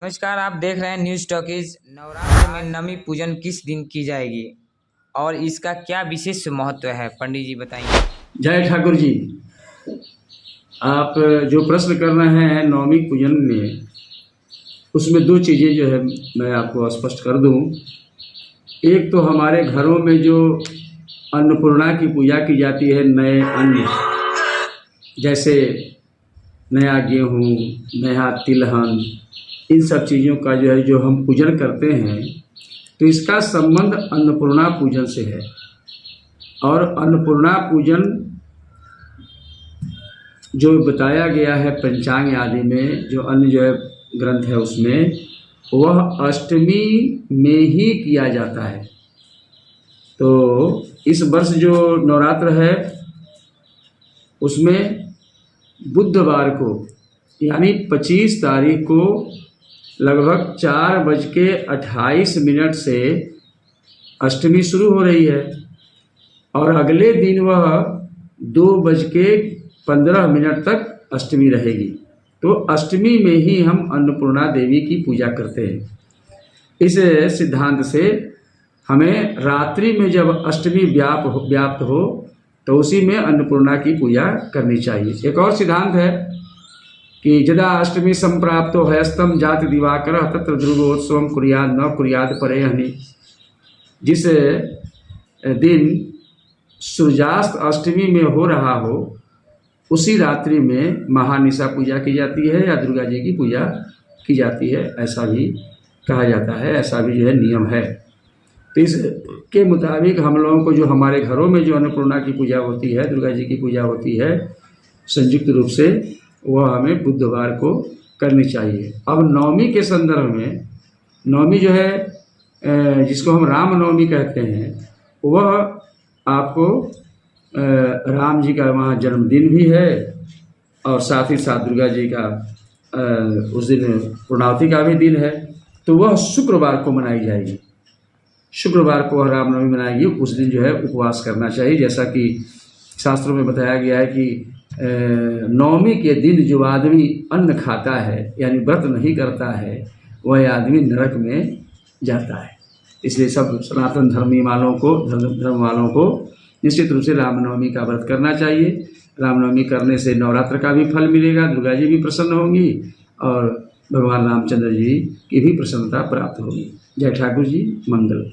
नमस्कार, आप देख रहे हैं न्यूज़ टॉकीज। नवरात्र में नवमी पूजन किस दिन की जाएगी और इसका क्या विशेष महत्व है, पंडित जी बताइए। जय ठाकुर जी। आप जो प्रश्न कर रहे हैं नवमी पूजन में, उसमें दो चीज़ें जो है मैं आपको स्पष्ट कर दूं। एक तो हमारे घरों में जो अन्नपूर्णा की पूजा की जाती है, नए अन्न जैसे नया गेहूँ, नया तिलहन, इन सब चीज़ों का जो है जो हम पूजन करते हैं, तो इसका संबंध अन्नपूर्णा पूजन से है। और अन्नपूर्णा पूजन जो बताया गया है पंचांग आदि में, जो अन्य जो है ग्रंथ है उसमें, वह अष्टमी में ही किया जाता है। तो इस वर्ष जो नवरात्र है उसमें बुधवार को यानी 25 तारीख को लगभग 4:28 से अष्टमी शुरू हो रही है और अगले दिन वह 2:15 तक अष्टमी रहेगी। तो अष्टमी में ही हम अन्नपूर्णा देवी की पूजा करते हैं। इस सिद्धांत से हमें रात्रि में जब अष्टमी व्याप्त हो तो उसी में अन्नपूर्णा की पूजा करनी चाहिए। एक और सिद्धांत है कि यदा अष्टमी संप्राप्तो हयस्तम जाति दिवाकर तत्र ध्रुवोत्सव कुर्याद न कुर्याद परे हनि। जिस दिन सूर्यास्त अष्टमी में हो रहा हो उसी रात्रि में महानिशा पूजा की जाती है या दुर्गा जी की पूजा की जाती है, ऐसा भी कहा जाता है, ऐसा भी जो है नियम है। तो इसके मुताबिक हम लोगों को जो हमारे घरों में जो अन्नपूर्णा की पूजा होती है, दुर्गा जी की पूजा होती है संयुक्त रूप से, वह हमें बुधवार को करनी चाहिए। अब नवमी के संदर्भ में, नवमी जो है जिसको हम राम नवमी कहते हैं, वह आपको राम जी का वहाँ जन्मदिन भी है और साथ ही साथ दुर्गा जी का उस दिन पूर्णावती का भी दिन है। तो वह शुक्रवार को मनाई जाएगी। शुक्रवार को वह रामनवमी मनाएगी। उस दिन जो है उपवास करना चाहिए, जैसा कि शास्त्रों में बताया गया है कि नवमी के दिन जो आदमी अन्न खाता है यानी व्रत नहीं करता है, वह आदमी नरक में जाता है। इसलिए सब सनातन धर्म वालों को निश्चित रूप से रामनवमी का व्रत करना चाहिए। रामनवमी करने से नवरात्र का भी फल मिलेगा, दुर्गा जी भी प्रसन्न होंगी और भगवान रामचंद्र जी की भी प्रसन्नता प्राप्त होगी। जय ठाकुर जी, मंगल।